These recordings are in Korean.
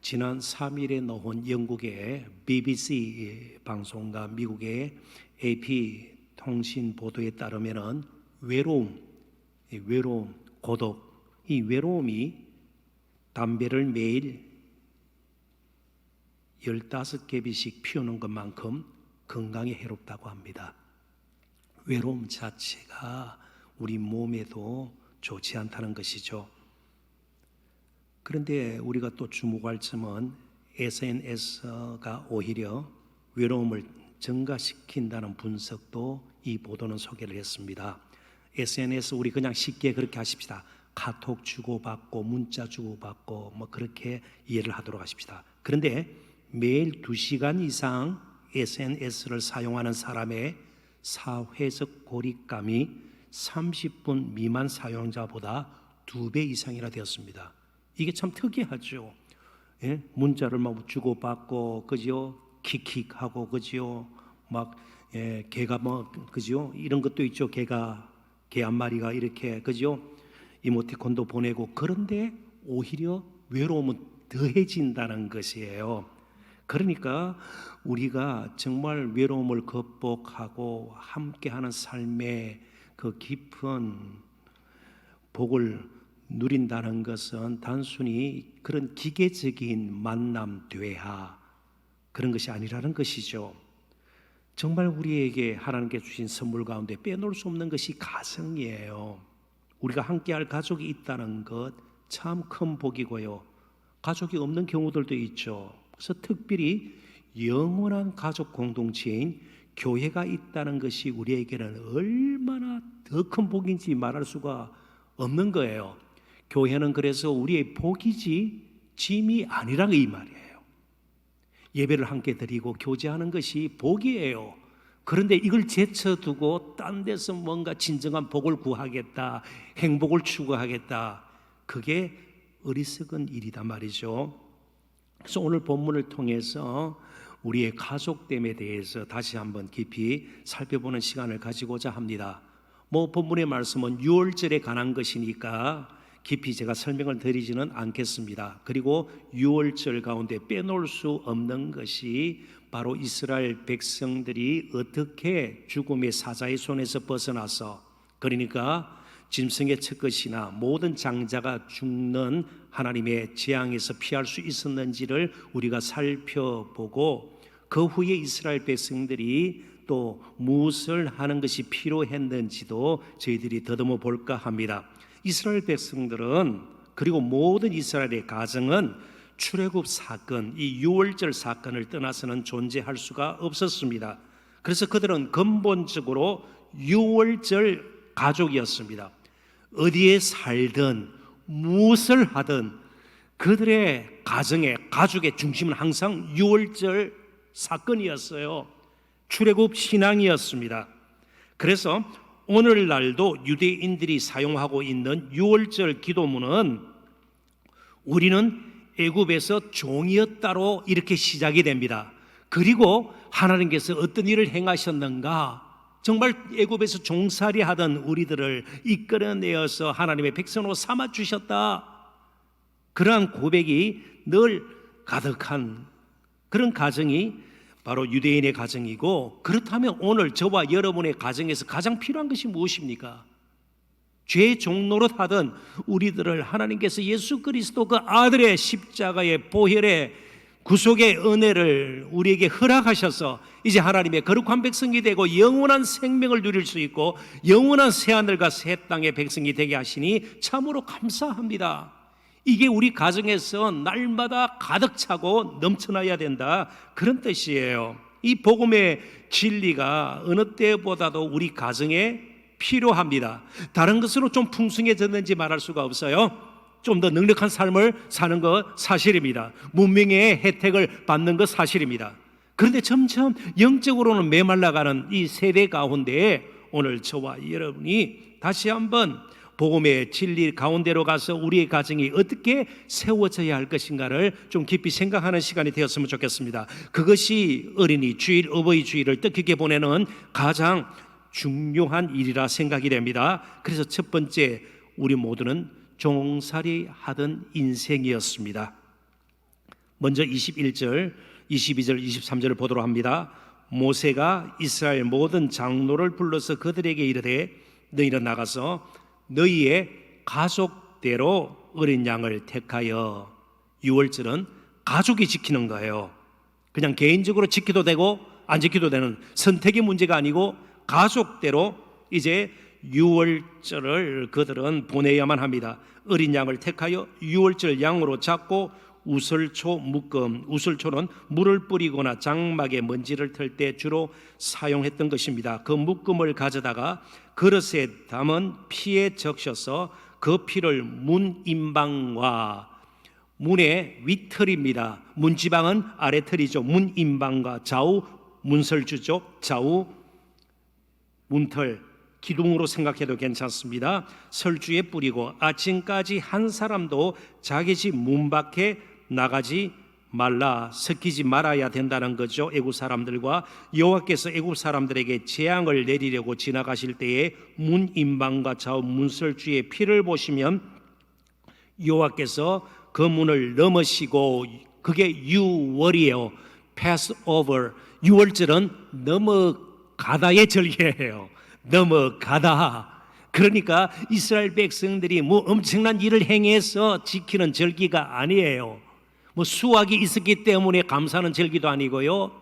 지난 3일에 나온 영국의 BBC 방송과 미국의 AP 통신 보도에 따르면은 외로움, 고독, 이 외로움이 담배를 매일 15개비씩 피우는 것만큼 건강에 해롭다고 합니다. 외로움 자체가 우리 몸에도 좋지 않다는 것이죠. 그런데 우리가 또 주목할 점은 SNS가 오히려 외로움을 증가시킨다는 분석도 이 보도는 소개를 했습니다. SNS 우리 그냥 쉽게 그렇게 하십시다. 카톡 주고받고 문자 주고받고 뭐 그렇게 이해를 하도록 하십시다. 그런데 매일 2시간 이상 SNS를 사용하는 사람의 사회적 고립감이 30분 미만 사용자보다 2배 이상이나 되었습니다. 이게 참 특이하죠. 예? 문자를 막 주고받고 그죠? 킥킥하고 그죠? 막 개가 뭐 그죠? 이런 것도 있죠. 개 한 마리가 이렇게 그죠? 이모티콘도 보내고. 그런데 오히려 외로움은 더해진다는 것이에요. 그러니까 우리가 정말 외로움을 극복하고 함께하는 삶의 그 깊은 복을 누린다는 것은 단순히 그런 기계적인 만남, 대화 그런 것이 아니라는 것이죠. 정말 우리에게 하나님께 주신 선물 가운데 빼놓을 수 없는 것이 가정이에요. 우리가 함께할 가족이 있다는 것 참 큰 복이고요. 가족이 없는 경우들도 있죠. 그래서 특별히 영원한 가족 공동체인 교회가 있다는 것이 우리에게는 얼마나 더 큰 복인지 말할 수가 없는 거예요. 교회는 그래서 우리의 복이지 짐이 아니라 이 말이에요. 예배를 함께 드리고 교제하는 것이 복이에요. 그런데 이걸 제쳐두고 딴 데서 뭔가 진정한 복을 구하겠다, 행복을 추구하겠다, 그게 어리석은 일이다 말이죠. 그래서 오늘 본문을 통해서 우리의 가족됨에 대해서 다시 한번 깊이 살펴보는 시간을 가지고자 합니다. 뭐 본문의 말씀은 유월절에 관한 것이니까 깊이 제가 설명을 드리지는 않겠습니다. 그리고 유월절 가운데 빼놓을 수 없는 것이 바로 이스라엘 백성들이 어떻게 죽음의 사자의 손에서 벗어나서, 그러니까 짐승의 첫 것이나 모든 장자가 죽는 하나님의 재앙에서 피할 수 있었는지를 우리가 살펴보고, 그 후에 이스라엘 백성들이 또 무엇을 하는 것이 필요했는지도 저희들이 더듬어 볼까 합니다. 이스라엘 백성들은, 그리고 모든 이스라엘의 가정은 출애굽 사건, 이 유월절 사건을 떠나서는 존재할 수가 없었습니다. 그래서 그들은 근본적으로 유월절 가족이었습니다. 어디에 살든 무엇을 하든 그들의 가족의 중심은 항상 유월절 사건이었어요. 출애굽 신앙이었습니다. 그래서 오늘날도 유대인들이 사용하고 있는 유월절 기도문은 우리는 애굽에서 종이었다로 이렇게 시작이 됩니다. 그리고 하나님께서 어떤 일을 행하셨는가, 정말 애굽에서 종살이 하던 우리들을 이끌어내어서 하나님의 백성으로 삼아주셨다, 그러한 고백이 늘 가득한 그런 가정이 바로 유대인의 가정이고, 그렇다면 오늘 저와 여러분의 가정에서 가장 필요한 것이 무엇입니까? 죄 종노릇 하던 우리들을 하나님께서 예수 그리스도 그 아들의 십자가의 보혈의 구속의 은혜를 우리에게 허락하셔서 이제 하나님의 거룩한 백성이 되고 영원한 생명을 누릴 수 있고 영원한 새하늘과 새 땅의 백성이 되게 하시니 참으로 감사합니다. 이게 우리 가정에서 날마다 가득 차고 넘쳐나야 된다, 그런 뜻이에요. 이 복음의 진리가 어느 때보다도 우리 가정에 필요합니다. 다른 것으로 좀 풍성해졌는지 말할 수가 없어요. 좀 더 능력한 삶을 사는 것 사실입니다. 문명의 혜택을 받는 것 사실입니다. 그런데 점점 영적으로는 메말라가는 이 세대 가운데에 오늘 저와 여러분이 다시 한번 복음의 진리 가운데로 가서 우리의 가정이 어떻게 세워져야 할 것인가를 좀 깊이 생각하는 시간이 되었으면 좋겠습니다. 그것이 어린이 주일, 어버이 주일을 뜻깊게 보내는 가장 중요한 일이라 생각이 됩니다. 그래서 첫 번째, 우리 모두는 종살이 하던 인생이었습니다. 먼저 21절, 22절, 23절을 보도록 합니다. 모세가 이스라엘 모든 장로를 불러서 그들에게 이르되 너희는 나가서 너희의 가족대로 어린 양을 택하여. 유월절은 가족이 지키는 거예요. 그냥 개인적으로 지켜도 되고 안 지켜도 되는 선택의 문제가 아니고 가족대로 이제 유월절을 그들은 보내야만 합니다. 어린 양을 택하여 유월절 양으로 잡고 우슬초 묶음, 우슬초는 물을 뿌리거나 장막에 먼지를 털 때 주로 사용했던 것입니다. 그 묶음을 가져다가 그릇에 담은 피에 적셔서 그 피를 문임방과 문의 윗털입니다. 문지방은 아래털이죠. 문임방과 좌우 문설주죠. 좌우 문털, 기둥으로 생각해도 괜찮습니다. 설주에 뿌리고 아침까지 한 사람도 자기 집 문 밖에 나가지 말라, 섞이지 말아야 된다는 거죠. 애굽 사람들과 여호와께서 애굽 사람들에게 재앙을 내리려고 지나가실 때에 문임방과 좌우 문설주의 피를 보시면 여호와께서 그 문을 넘으시고, 그게 유월이에요. Passover. 유월절은 넘어가다의 절기예요. 넘어가다. 그러니까 이스라엘 백성들이 뭐 엄청난 일을 행해서 지키는 절기가 아니에요. 뭐 수확이 있었기 때문에 감사하는 절기도 아니고요.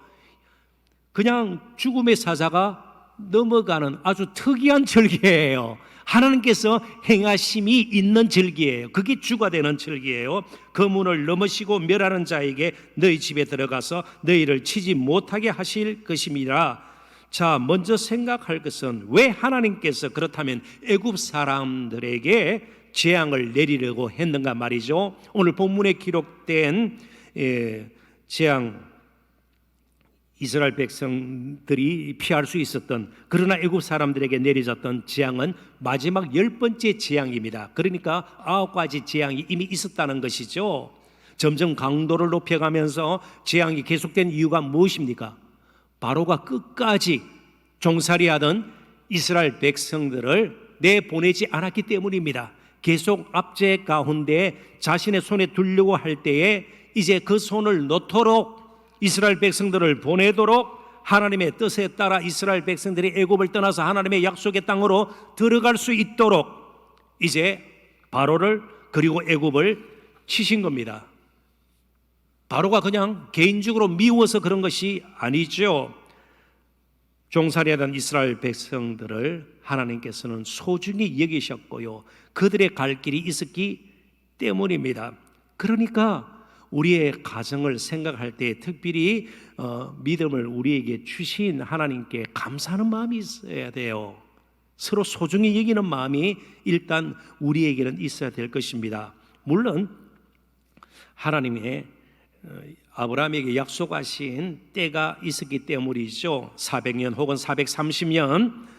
그냥 죽음의 사자가 넘어가는 아주 특이한 절기예요. 하나님께서 행하심이 있는 절기예요. 그게 주가 되는 절기예요. 그 문을 넘으시고 멸하는 자에게 너희 집에 들어가서 너희를 치지 못하게 하실 것입니다. 자, 먼저 생각할 것은 왜 하나님께서 그렇다면 애굽 사람들에게 재앙을 내리려고 했는가 말이죠. 오늘 본문에 기록된 재앙, 이스라엘 백성들이 피할 수 있었던, 그러나 애굽 사람들에게 내려졌던 재앙은 마지막 10번째 재앙입니다. 그러니까 9가지 재앙이 이미 있었다는 것이죠. 점점 강도를 높여가면서 재앙이 계속된 이유가 무엇입니까? 바로가 끝까지 종살이하던 이스라엘 백성들을 내보내지 않았기 때문입니다. 계속 압제 가운데 자신의 손에 두려고 할 때에 이제 그 손을 놓도록, 이스라엘 백성들을 보내도록, 하나님의 뜻에 따라 이스라엘 백성들이 애굽을 떠나서 하나님의 약속의 땅으로 들어갈 수 있도록 이제 바로를, 그리고 애굽을 치신 겁니다. 바로가 그냥 개인적으로 미워서 그런 것이 아니죠. 종살이하던 이스라엘 백성들을 하나님께서는 소중히 여기셨고요, 그들의 갈 길이 있었기 때문입니다. 그러니까 우리의 가정을 생각할 때 특별히 믿음을 우리에게 주신 하나님께 감사하는 마음이 있어야 돼요. 서로 소중히 여기는 마음이 일단 우리에게는 있어야 될 것입니다. 물론 하나님의 아브라함에게 약속하신 때가 있었기 때문이죠. 400년 혹은 430년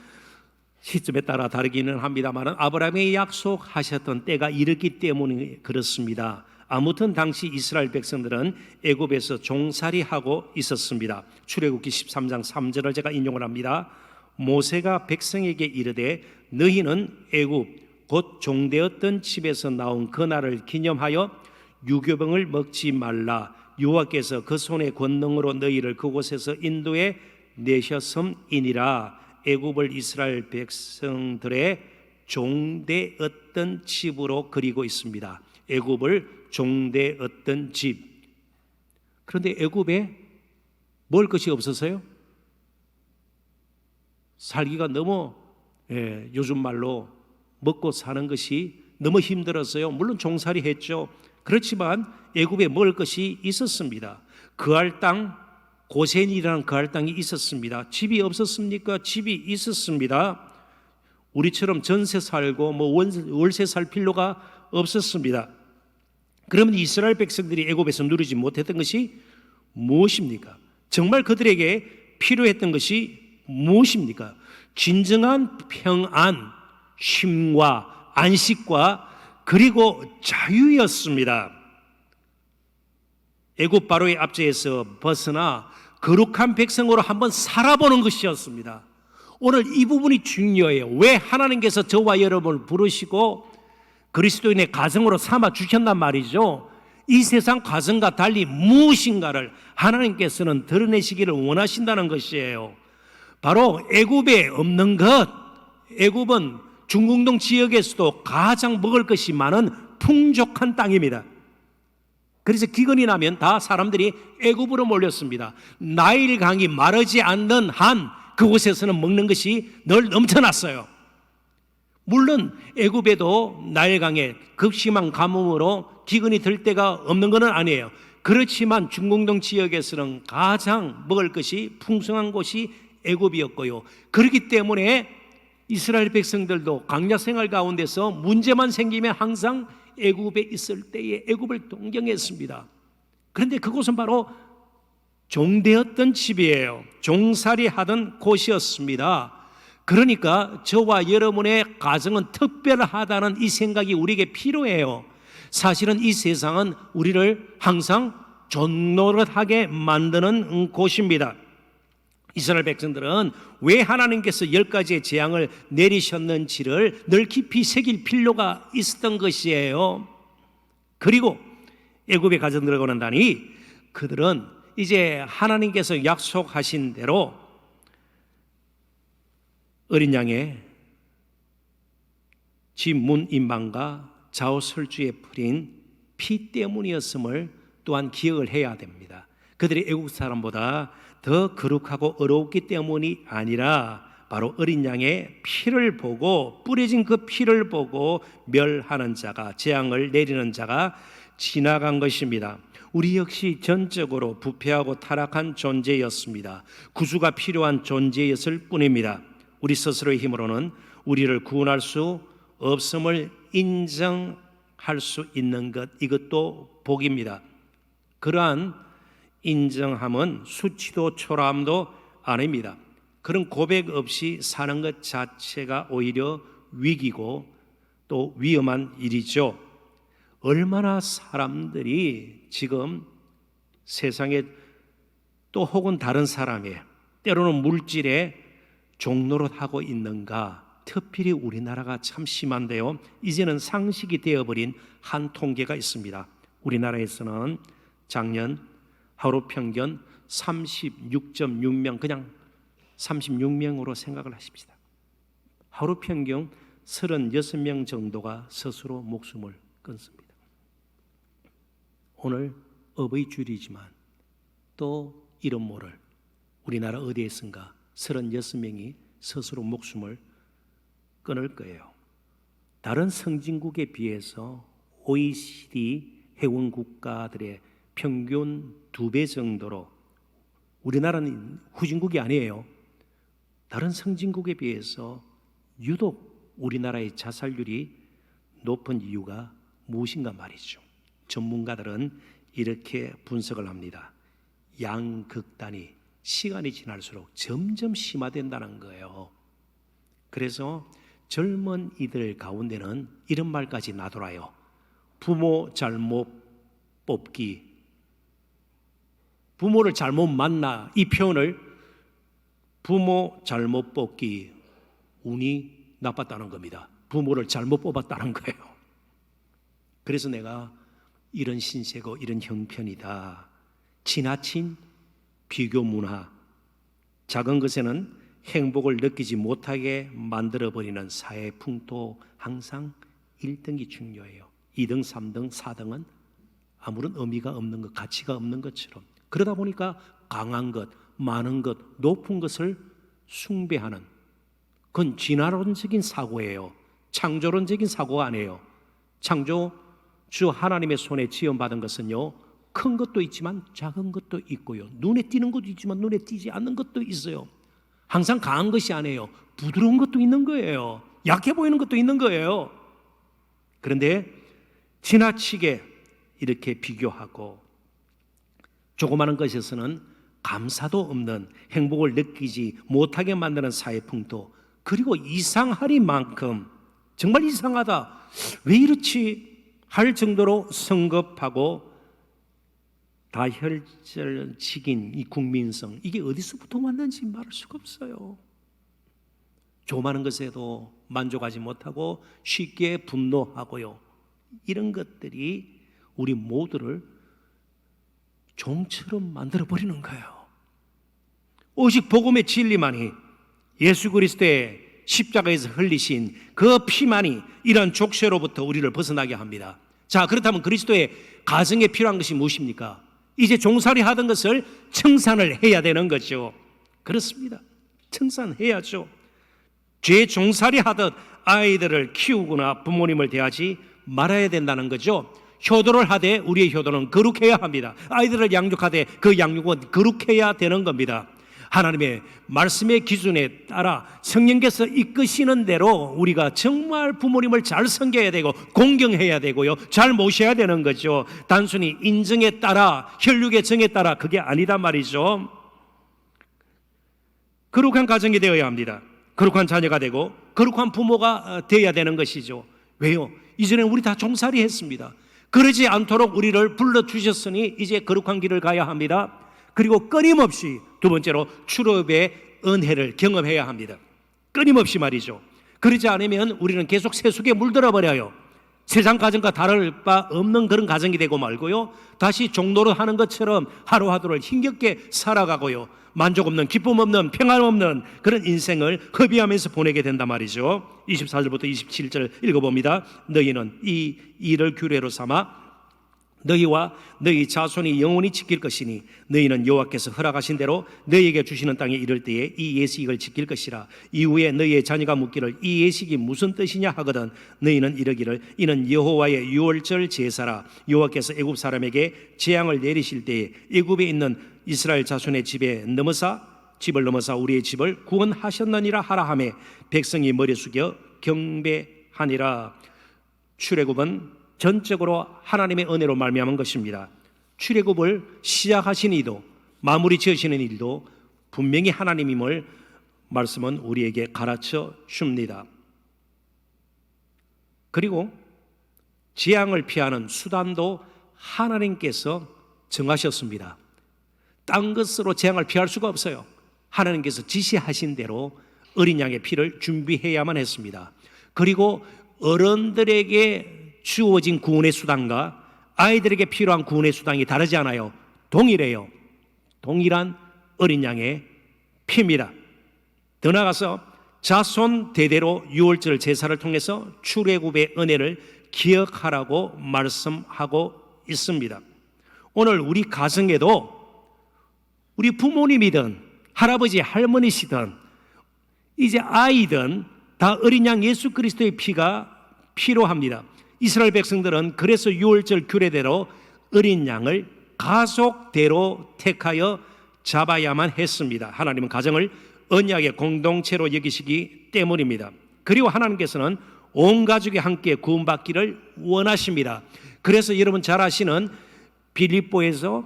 시점에 따라 다르기는 합니다만 아브라함에게 약속하셨던 때가 이르기 때문에 그렇습니다. 아무튼 당시 이스라엘 백성들은 애굽에서 종살이하고 있었습니다. 출애굽기 13장 3절을 제가 인용을 합니다. 모세가 백성에게 이르되 너희는 애굽 곧 종되었던 집에서 나온 그날을 기념하여 유교병을 먹지 말라. 여호와께서 그 손의 권능으로 너희를 그곳에서 인도해 내셨음이니라. 애굽을 이스라엘 백성들의 종되었던 집으로 그리고 있습니다. 애굽을 종되었던 집. 그런데 애굽에 먹을 것이 없어서요, 살기가 너무 요즘 말로 먹고 사는 것이 너무 힘들었어요. 물론 종살이 했죠. 그렇지만 애굽에 먹을 것이 있었습니다. 그할 땅, 고센이라는 그할 땅이 있었습니다. 집이 없었습니까? 집이 있었습니다. 우리처럼 전세 살고 뭐 월세 살 필요가 없었습니다. 그러면 이스라엘 백성들이 애굽에서 누리지 못했던 것이 무엇입니까? 정말 그들에게 필요했던 것이 무엇입니까? 진정한 평안, 쉼과 안식과 그리고 자유였습니다. 애굽 바로의 압제에서 벗어나 거룩한 백성으로 한번 살아보는 것이었습니다. 오늘 이 부분이 중요해요. 왜 하나님께서 저와 여러분을 부르시고 그리스도인의 가정으로 삼아 주셨단 말이죠. 이 세상 과정과 달리 무엇인가를 하나님께서는 드러내시기를 원하신다는 것이에요. 바로 애굽에 없는 것, 애굽은 중공동 지역에서도 가장 먹을 것이 많은 풍족한 땅입니다. 그래서 기근이 나면 다 사람들이 애굽으로 몰렸습니다. 나일 강이 마르지 않는 한 그곳에서는 먹는 것이 늘 넘쳐났어요. 물론 애굽에도 나일 강에 극심한 가뭄으로 기근이 들 때가 없는 것은 아니에요. 그렇지만 중공동 지역에서는 가장 먹을 것이 풍성한 곳이 애굽이었고요. 그렇기 때문에 이스라엘 백성들도 광야 생활 가운데서 문제만 생기면 항상 애굽에 있을 때에 애굽을 동경했습니다. 그런데 그곳은 바로 종되었던 집이에요. 종살이 하던 곳이었습니다. 그러니까 저와 여러분의 가정은 특별하다는 이 생각이 우리에게 필요해요. 사실은 이 세상은 우리를 항상 존노릇하게 만드는 곳입니다. 이스라엘 백성들은 왜 하나님께서 10가지의 재앙을 내리셨는지를 늘 깊이 새길 필요가 있었던 것이에요. 그리고 애굽에 가져 들어가고 난 다니 그들은 이제 하나님께서 약속하신 대로 어린 양의 집 문 인방과 좌우설주에 뿌린 피 때문이었음을 또한 기억을 해야 됩니다. 그들이 애국 사람보다 더 거룩하고 어려웠기 때문이 아니라 바로 어린 양의 피를 보고 뿌려진 그 피를 보고 멸하는 자가, 재앙을 내리는 자가 지나간 것입니다. 우리 역시 전적으로 부패하고 타락한 존재였습니다. 구주가 필요한 존재였을 뿐입니다. 우리 스스로의 힘으로는 우리를 구원할 수 없음을 인정할 수 있는 것, 이것도 복입니다. 그러한 인정함은 수치도 초라함도 아닙니다. 그런 고백 없이 사는 것 자체가 오히려 위기고 또 위험한 일이죠. 얼마나 사람들이 지금 세상에 또 혹은 다른 사람의 때로는 물질에 종노릇하고 있는가. 특별히 우리나라가 참 심한데요. 이제는 상식이 되어버린 한 통계가 있습니다. 우리나라에서는 작년 하루 평균 36.6명, 그냥 36명으로 생각을 하십시다. 하루 평균 36명 정도가 스스로 목숨을 끊습니다. 오늘 어버이 주일이지만 또 이런 모를 우리나라 어디에선가 36명이 스스로 목숨을 끊을 거예요. 다른 선진국에 비해서 OECD 회원 국가들의 평균 2배 정도로 우리나라는 후진국이 아니에요. 다른 선진국에 비해서 유독 우리나라의 자살률이 높은 이유가 무엇인가 말이죠. 전문가들은 이렇게 분석을 합니다. 양극단이 시간이 지날수록 점점 심화된다는 거예요. 그래서 젊은 이들 가운데는 이런 말까지 나돌아요. 부모 잘못 뽑기, 부모를 잘못 만나, 이 표현을 부모 잘못 뽑기, 운이 나빴다는 겁니다. 부모를 잘못 뽑았다는 거예요. 그래서 내가 이런 신세고 이런 형편이다. 지나친 비교 문화, 작은 것에는 행복을 느끼지 못하게 만들어버리는 사회 풍토, 항상 1등이 중요해요. 2등, 3등, 4등은 아무런 의미가 없는 것, 가치가 없는 것처럼. 그러다 보니까 강한 것, 많은 것, 높은 것을 숭배하는, 그건 진화론적인 사고예요. 창조론적인 사고가 아니에요. 창조주 하나님의 손에 지음받은 것은요, 큰 것도 있지만 작은 것도 있고요, 눈에 띄는 것도 있지만 눈에 띄지 않는 것도 있어요. 항상 강한 것이 아니에요. 부드러운 것도 있는 거예요. 약해 보이는 것도 있는 거예요. 그런데 지나치게 이렇게 비교하고 조그마한 것에서는 감사도 없는, 행복을 느끼지 못하게 만드는 사회 풍토, 그리고 이상하리만큼 정말 이상하다, 왜 이렇지 할 정도로 성급하고 다혈질적인 이 국민성, 이게 어디서부터 왔는지 말할 수가 없어요. 조그마한 것에도 만족하지 못하고 쉽게 분노하고요. 이런 것들이 우리 모두를 종처럼 만들어버리는 거예요. 오직 복음의 진리만이, 예수 그리스도의 십자가에서 흘리신 그 피만이 이런 족쇄로부터 우리를 벗어나게 합니다. 자, 그렇다면 그리스도의 가정에 필요한 것이 무엇입니까? 이제 종살이 하던 것을 청산을 해야 되는 거죠. 그렇습니다. 청산해야죠. 죄 종살이 하듯 아이들을 키우거나 부모님을 대하지 말아야 된다는 거죠. 효도를 하되 우리의 효도는 거룩해야 합니다. 아이들을 양육하되 그 양육은 거룩해야 되는 겁니다. 하나님의 말씀의 기준에 따라 성령께서 이끄시는 대로 우리가 정말 부모님을 잘 섬겨야 되고 공경해야 되고요, 잘 모셔야 되는 거죠. 단순히 인정에 따라, 혈육의 정에 따라 그게 아니단 말이죠. 거룩한 가정이 되어야 합니다. 거룩한 자녀가 되고 거룩한 부모가 되어야 되는 것이죠. 왜요? 이전에 우리 다 종살이 했습니다. 그러지 않도록 우리를 불러주셨으니 이제 거룩한 길을 가야 합니다. 그리고 끊임없이 두 번째로 출애굽의 은혜를 경험해야 합니다. 끊임없이 말이죠. 그러지 않으면 우리는 계속 세속에 물들어 버려요. 세상 가정과 다를 바 없는 그런 가정이 되고 말고요, 다시 종노릇 하는 것처럼 하루하루를 힘겹게 살아가고요, 만족 없는, 기쁨 없는, 평안 없는 그런 인생을 허비하면서 보내게 된단 말이죠. 24절부터 27절 읽어봅니다. 너희는 이 일을 규례로 삼아 너희와 너희 자손이 영원히 지킬 것이니 너희는 여호와께서 허락하신 대로 너희에게 주시는 땅에 이를 때에 이 예식을 지킬 것이라. 이후에 너희의 자녀가 묻기를 이 예식이 무슨 뜻이냐 하거든 너희는 이르기를 이는 여호와의 유월절 제사라. 여호와께서 애굽 사람에게 재앙을 내리실 때에 애굽에 있는 이스라엘 자손의 집에 집을 넘어사 우리의 집을 구원하셨느니라 하라 하매 백성이 머리 숙여 경배하니라. 출애굽은 전적으로 하나님의 은혜로 말미암은 것입니다. 출애굽을 시작하신 이도 마무리 지으시는 일도 분명히 하나님임을 말씀은 우리에게 가르쳐 줍니다. 그리고 재앙을 피하는 수단도 하나님께서 정하셨습니다. 딴 것으로 재앙을 피할 수가 없어요. 하나님께서 지시하신 대로 어린 양의 피를 준비해야만 했습니다. 그리고 어른들에게 주어진 구원의 수단과 아이들에게 필요한 구원의 수단이 다르지 않아요. 동일해요. 동일한 어린 양의 피입니다. 더 나아가서 자손 대대로 유월절 제사를 통해서 출애굽의 은혜를 기억하라고 말씀하고 있습니다. 오늘 우리 가정에도 우리 부모님이든 할아버지 할머니시든 이제 아이든 다 어린 양 예수 그리스도의 피가 필요합니다. 이스라엘 백성들은 그래서 유월절 규례대로 어린 양을 가족대로 택하여 잡아야만 했습니다. 하나님은 가정을 언약의 공동체로 여기시기 때문입니다. 그리고 하나님께서는 온 가족이 함께 구원받기를 원하십니다. 그래서 여러분 잘 아시는 빌립보에서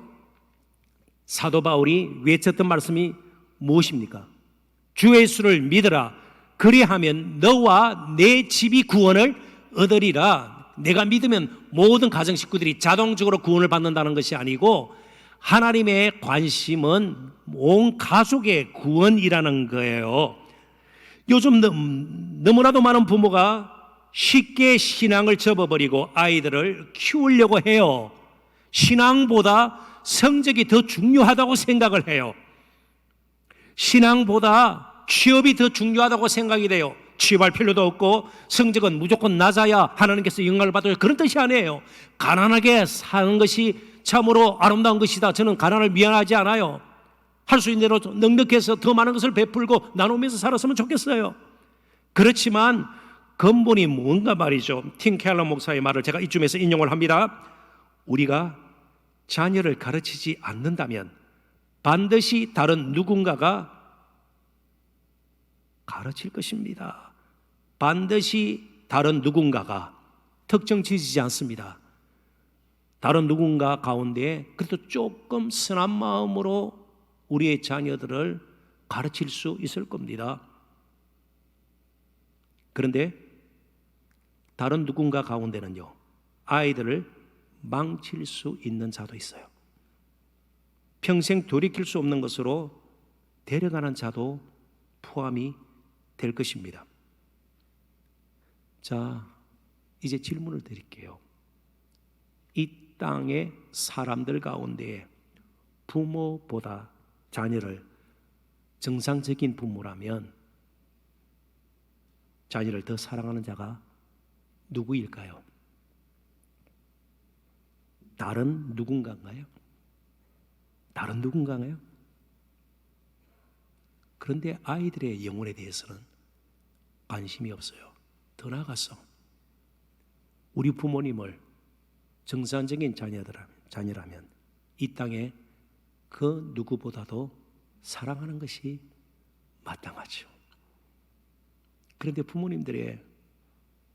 사도 바울이 외쳤던 말씀이 무엇입니까? 주 예수를 믿으라. 그리하면 너와 내 집이 구원을 얻으리라. 내가 믿으면 모든 가정 식구들이 자동적으로 구원을 받는다는 것이 아니고 하나님의 관심은 온 가족의 구원이라는 거예요. 요즘 너무나도 많은 부모가 쉽게 신앙을 접어버리고 아이들을 키우려고 해요. 신앙보다 성적이 더 중요하다고 생각을 해요. 신앙보다 취업이 더 중요하다고 생각이 돼요. 취업할 필요도 없고 성적은 무조건 낮아야 하나님께서 영광을 받아요. 그런 뜻이 아니에요. 가난하게 사는 것이 참으로 아름다운 것이다. 저는 가난을 미안하지 않아요. 할 수 있는 대로 넉넉해서 더 많은 것을 베풀고 나누면서 살았으면 좋겠어요. 그렇지만 근본이 뭔가 말이죠. 팀 켈러 목사의 말을 제가 이쯤에서 인용을 합니다. 우리가 자녀를 가르치지 않는다면 반드시 다른 누군가가 가르칠 것입니다. 반드시 다른 누군가가, 특정 지지지 않습니다. 다른 누군가 가운데 그래도 조금 선한 마음으로 우리의 자녀들을 가르칠 수 있을 겁니다. 그런데 다른 누군가 가운데는요, 아이들을 망칠 수 있는 자도 있어요. 평생 돌이킬 수 없는 것으로 데려가는 자도 포함이 될 것입니다. 자, 이제 질문을 드릴게요. 이 땅의 사람들 가운데 부모보다 자녀를, 정상적인 부모라면 자녀를 더 사랑하는 자가 누구일까요? 다른 누군가인가요? 다른 누군가인가요? 그런데 아이들의 영혼에 대해서는 관심이 없어요. 더 나아가서 우리 부모님을 정상적인 자녀라면 이 땅에 그 누구보다도 사랑하는 것이 마땅하죠. 그런데 부모님들의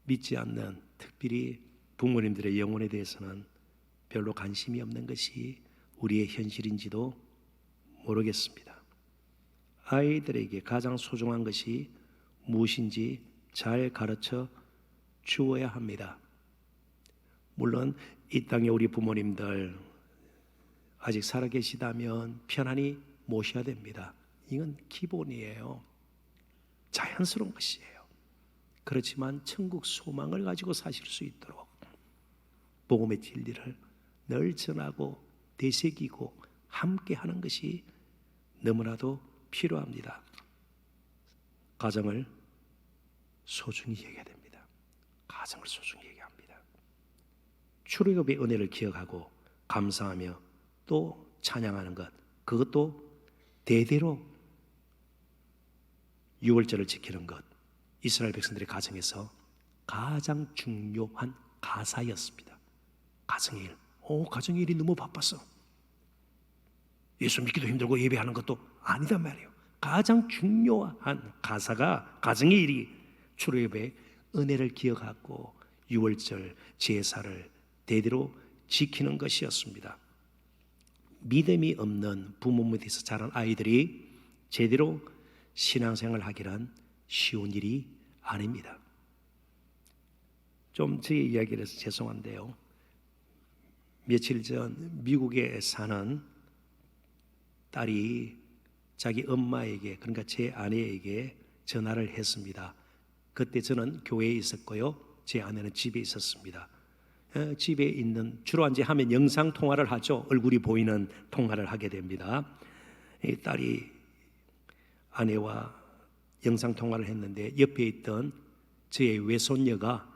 믿지 않는, 특별히 부모님들의 영혼에 대해서는 별로 관심이 없는 것이 우리의 현실인지도 모르겠습니다. 아이들에게 가장 소중한 것이 무엇인지 잘 가르쳐 주어야 합니다. 물론 이 땅에 우리 부모님들 아직 살아계시다면 편안히 모셔야 됩니다. 이건 기본이에요. 자연스러운 것이에요. 그렇지만 천국 소망을 가지고 사실 수 있도록 복음의 진리를 늘 전하고 되새기고 함께하는 것이 너무나도 필요합니다. 가정을 소중히 얘기해야 됩니다. 가정을 소중히 얘기합니다. 출애굽의 은혜를 기억하고 감사하며 또 찬양하는 것, 그것도 대대로 유월절을 지키는 것, 이스라엘 백성들의 가정에서 가장 중요한 가사였습니다. 가정의 일. 가정의 일이 너무 바빴어. 예수 믿기도 힘들고 예배하는 것도 아니단 말이에요. 가장 중요한 가사가 가정의 일이 출애굽의 은혜를 기억하고 유월절 제사를 대대로 지키는 것이었습니다. 믿음이 없는 부모 밑에서 자란 아이들이 제대로 신앙생활을 하기란 쉬운 일이 아닙니다. 좀 제 이야기를 해서 죄송한데요, 며칠 전 미국에 사는 딸이 자기 엄마에게, 그러니까 제 아내에게 전화를 했습니다. 그때 저는 교회에 있었고요, 제 아내는 집에 있었습니다. 집에 있는, 주로 이제 하면 영상 통화를 하죠. 얼굴이 보이는 통화를 하게 됩니다. 이 딸이 아내와 영상 통화를 했는데 옆에 있던 저의 외손녀가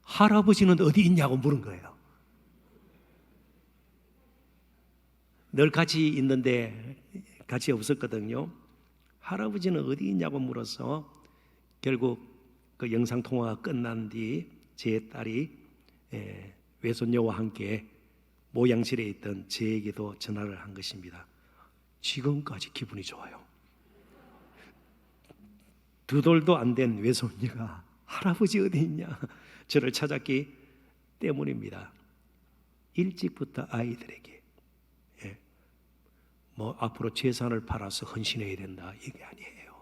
할아버지는 어디 있냐고 물은 거예요. 늘 같이 있는데 같이 없었거든요. 할아버지는 어디 있냐고 물어서 결국 그 영상 통화가 끝난 뒤 제 딸이 외손녀와 함께 모양실에 있던 저에게도 전화를 한 것입니다. 지금까지 기분이 좋아요. 두 돌도 안 된 외손녀가 할아버지 어디 있냐 저를 찾았기 때문입니다. 일찍부터 아이들에게 뭐 앞으로 재산을 팔아서 헌신해야 된다, 이게 아니에요.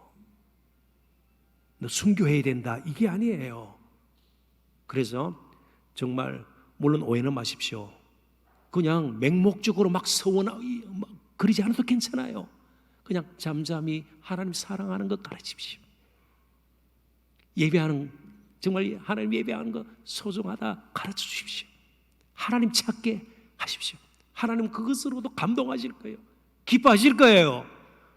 너 순교해야 된다, 이게 아니에요. 그래서 정말 물론 오해는 마십시오. 그냥 맹목적으로 막 서원하고 막 그러지 않아도 괜찮아요. 그냥 잠잠히 하나님 사랑하는 것 가르치십시오. 예배하는, 정말 하나님 예배하는 것 소중하다 가르쳐 주십시오. 하나님 찾게 하십시오. 하나님 그것으로도 감동하실 거예요. 기뻐하실 거예요.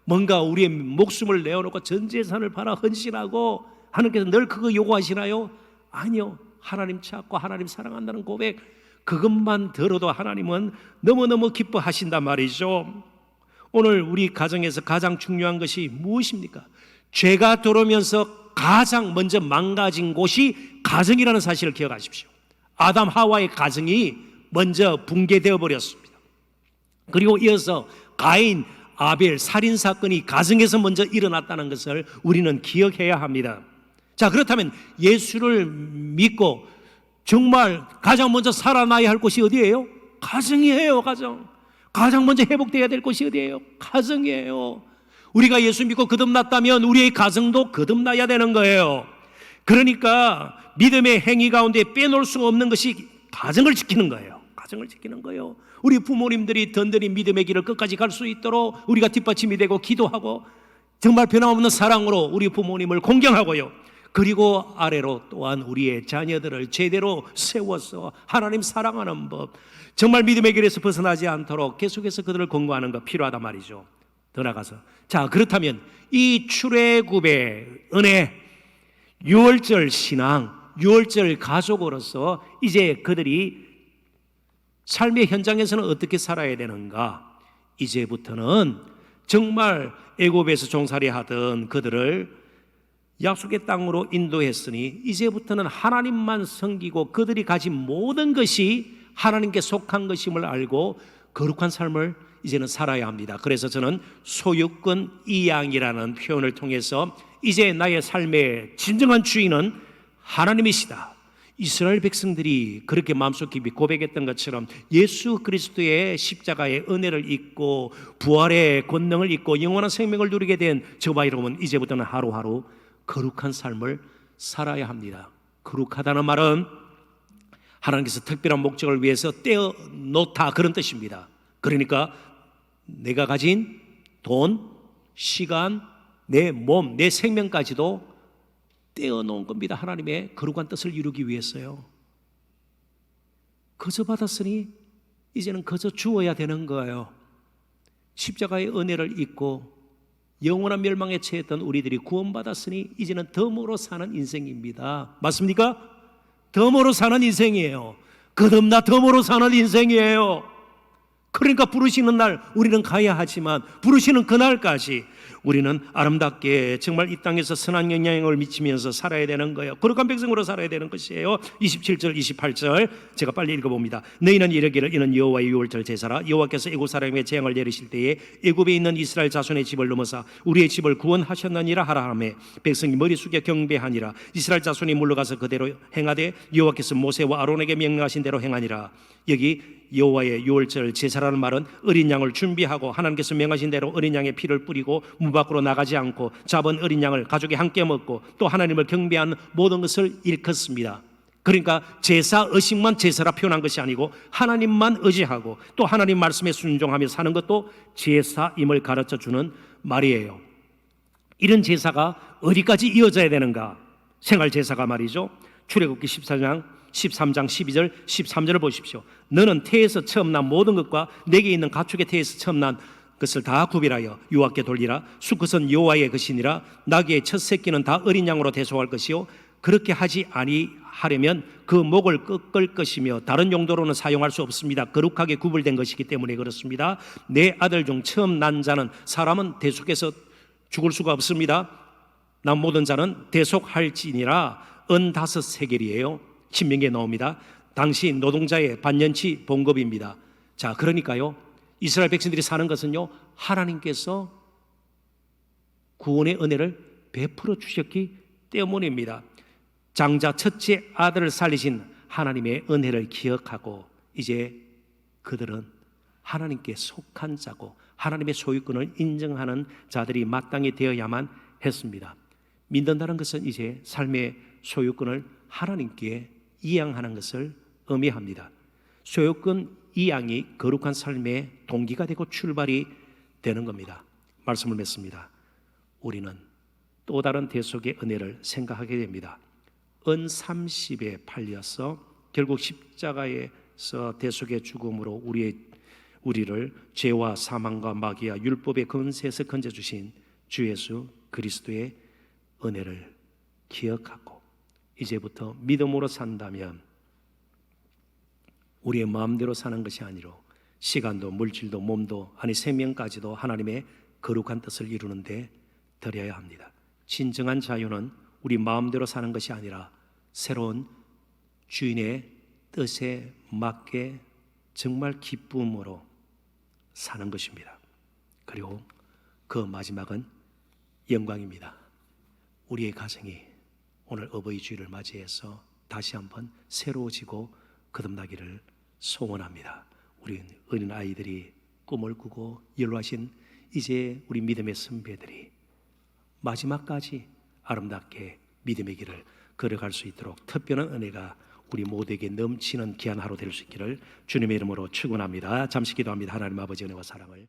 뭔가 우리의 목숨을 내어놓고 전 재산을 팔아 헌신하고 하나님께서 늘 그거 요구하시나요? 아니요. 하나님 찾고 하나님 사랑한다는 고백, 그것만 들어도 하나님은 너무너무 기뻐하신단 말이죠. 오늘 우리 가정에서 가장 중요한 것이 무엇입니까? 죄가 들어오면서 가장 먼저 망가진 곳이 가정이라는 사실을 기억하십시오. 아담 하와의 가정이 먼저 붕괴되어 버렸습니다. 그리고 이어서 가인, 아벨 살인사건이 가정에서 먼저 일어났다는 것을 우리는 기억해야 합니다. 자, 그렇다면 예수를 믿고 정말 가장 먼저 살아나야 할 곳이 어디예요? 가정이에요. 가장 먼저 회복되어야 될 곳이 어디예요? 가정이에요. 우리가 예수 믿고 거듭났다면 우리의 가정도 거듭나야 되는 거예요. 그러니까 믿음의 행위 가운데 빼놓을 수 없는 것이 가정을 지키는 거예요. 가정을 지키는 거예요. 우리 부모님들이 든든히 믿음의 길을 끝까지 갈 수 있도록 우리가 뒷받침이 되고 기도하고 정말 변함없는 사랑으로 우리 부모님을 공경하고요, 그리고 아래로 또한 우리의 자녀들을 제대로 세워서 하나님 사랑하는 법, 정말 믿음의 길에서 벗어나지 않도록 계속해서 그들을 권고하는 것 필요하단 말이죠. 더 나가서, 자, 그렇다면 이 출애굽의 은혜, 유월절 신앙, 유월절 가족으로서 이제 그들이 삶의 현장에서는 어떻게 살아야 되는가? 이제부터는 정말 애굽에서 종살이 하던 그들을 약속의 땅으로 인도했으니 이제부터는 하나님만 섬기고 그들이 가진 모든 것이 하나님께 속한 것임을 알고 거룩한 삶을 이제는 살아야 합니다. 그래서 저는 소유권 이양이라는 표현을 통해서 이제 나의 삶의 진정한 주인은 하나님이시다. 이스라엘 백성들이 그렇게 마음속 깊이 고백했던 것처럼 예수 그리스도의 십자가의 은혜를 잊고 부활의 권능을 잊고 영원한 생명을 누리게 된 저와 여러분, 이제부터는 하루하루 거룩한 삶을 살아야 합니다. 거룩하다는 말은 하나님께서 특별한 목적을 위해서 떼어놓다, 그런 뜻입니다. 그러니까 내가 가진 돈, 시간, 내 몸, 내 생명까지도 떼어놓은 겁니다. 하나님의 거룩한 뜻을 이루기 위해서요. 거저 받았으니 이제는 거저 주어야 되는 거예요. 십자가의 은혜를 잊고 영원한 멸망에 처했던 우리들이 구원받았으니 이제는 덤으로 사는 인생입니다. 맞습니까? 덤으로 사는 인생이에요. 거듭나 덤으로 사는 인생이에요. 그러니까 부르시는 날 우리는 가야 하지만 부르시는 그날까지 우리는 아름답게 정말 이 땅에서 선한 영향을 미치면서 살아야 되는 거예요. 거룩한 백성으로 살아야 되는 것이에요. 27절 28절 제가 빨리 읽어봅니다. 너희는 이르기를 이는 여호와의 유월절 제사라. 여호와께서 애굽 사람에게 재앙을 내리실 때에 애굽에 있는 이스라엘 자손의 집을 넘어사 우리의 집을 구원하셨느니라 하라 하매 백성이 머리 숙여 경배하니라. 이스라엘 자손이 물러가서 그대로 행하되 여호와께서 모세와 아론에게 명령하신 대로 행하니라. 여기 여호와의 유월절 제사라는 말은 어린 양을 준비하고 하나님께서 명하신 대로 어린 양의 피를 뿌리고 문 밖으로 나가지 않고 잡은 어린 양을 가족이 함께 먹고 또 하나님을 경배하는 모든 것을 일컫습니다. 그러니까 제사 의식만 제사라 표현한 것이 아니고 하나님만 의지하고 또 하나님 말씀에 순종하며 사는 것도 제사임을 가르쳐주는 말이에요. 이런 제사가 어디까지 이어져야 되는가? 생활 제사가 말이죠. 출애굽기 13장 12절 13절을 보십시오. 너는 태에서 처음 난 모든 것과 내게 있는 가축의 태에서 처음 난 것을 다 구별하여 여호와께 돌리라. 수컷은 여호와의 것이니라. 나귀의 첫 새끼는 다 어린 양으로 대속할 것이요 그렇게 하지 아니하려면 그 목을 꺾을 것이며 다른 용도로는 사용할 수 없습니다. 거룩하게 구별된 것이기 때문에 그렇습니다. 내 아들 중 처음 난 자는 사람은 대속해서 죽을 수가 없습니다. 난 모든 자는 대속할지니라. 은 5세겔이에요. 신명기에 나옵니다. 당시 노동자의 반년치 봉급입니다. 자, 그러니까요, 이스라엘 백성들이 사는 것은요, 하나님께서 구원의 은혜를 베풀어 주셨기 때문입니다. 장자 첫째 아들을 살리신 하나님의 은혜를 기억하고 이제 그들은 하나님께 속한 자고 하나님의 소유권을 인정하는 자들이 마땅히 되어야만 했습니다. 믿는다는 것은 이제 삶의 소유권을 하나님께 이양하는 것을 의미합니다. 소유권 이양이 거룩한 삶의 동기가 되고 출발이 되는 겁니다. 말씀을 맺습니다. 우리는 또 다른 대속의 은혜를 생각하게 됩니다. 은 30에 팔려서 결국 십자가에서 대속의 죽음으로 우리를 죄와 사망과 마귀와 율법의 권세에서 건져주신 주 예수 그리스도의 은혜를 기억하고 이제부터 믿음으로 산다면 우리의 마음대로 사는 것이 아니로 시간도 물질도 몸도 아니 생명까지도 하나님의 거룩한 뜻을 이루는 데 드려야 합니다. 진정한 자유는 우리 마음대로 사는 것이 아니라 새로운 주인의 뜻에 맞게 정말 기쁨으로 사는 것입니다. 그리고 그 마지막은 영광입니다. 우리의 가정이 오늘 어버이 주일을 맞이해서 다시 한번 새로워지고 거듭나기를 소원합니다. 우리 어린 아이들이 꿈을 꾸고 연로하신 이제 우리 믿음의 선배들이 마지막까지 아름답게 믿음의 길을 걸어갈 수 있도록 특별한 은혜가 우리 모두에게 넘치는 귀한 하루 될 수 있기를 주님의 이름으로 축원합니다. 잠시 기도합니다. 하나님 아버지 은혜와 사랑을